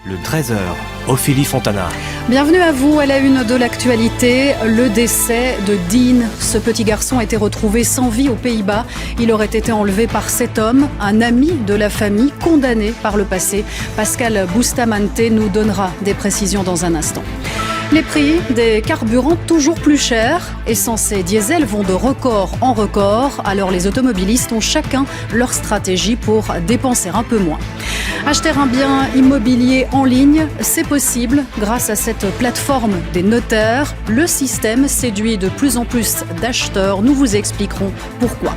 le 13h, Ophélie Fontana. Bienvenue à vous à la une de l'actualité. Le décès de Dean. Ce petit garçon a été retrouvé sans vie aux Pays-Bas. Il aurait été enlevé par cet homme, un ami de la famille, condamné par le passé. Pascal Bustamante nous donnera des précisions dans un instant. Les prix des carburants toujours plus chers. Essence et diesel vont de record en record. Alors les automobilistes ont chacun leur stratégie pour dépenser un peu moins. Acheter un bien immobilier en ligne, c'est possible grâce à cette plateforme des notaires. Le système séduit de plus en plus d'acheteurs. Nous vous expliquerons pourquoi.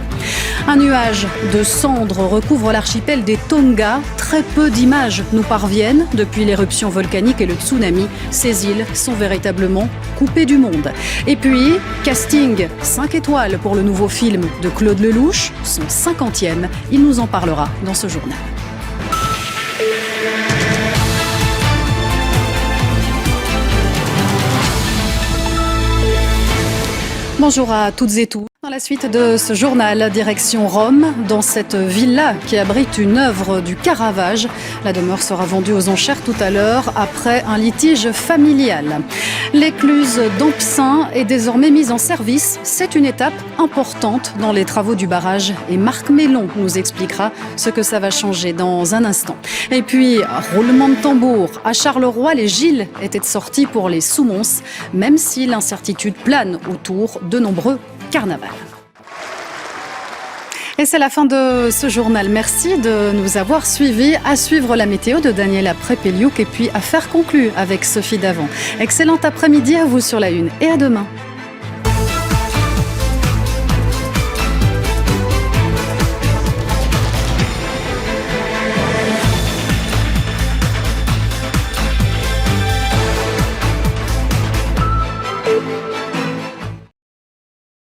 Un nuage de cendres recouvre l'archipel des Tonga. Très peu d'images nous parviennent depuis l'éruption volcanique et le tsunami. Ces îles sont véritablement coupées du monde. Et puis, casting 5 étoiles pour le nouveau film de Claude Lelouch, son 50e. Il nous en parlera dans ce journal. Bonjour à toutes et tous. Dans la suite de ce journal, direction Rome, dans cette villa qui abrite une œuvre du Caravage. La demeure sera vendue aux enchères tout à l'heure après un litige familial. L'écluse d'Ampsin est désormais mise en service. C'est une étape importante dans les travaux du barrage. Et Marc Mélon nous expliquera ce que ça va changer dans un instant. Et puis, roulement de tambour. À Charleroi, les Gilles étaient sortis pour les Soumons, même si l'incertitude plane autour de nombreux carnaval. Et c'est la fin de ce journal. Merci de nous avoir suivis. À suivre la météo de Daniela Prepeliuk et puis Affaires conclues avec Sophie Davant. Excellent après-midi à vous sur la Une et à demain.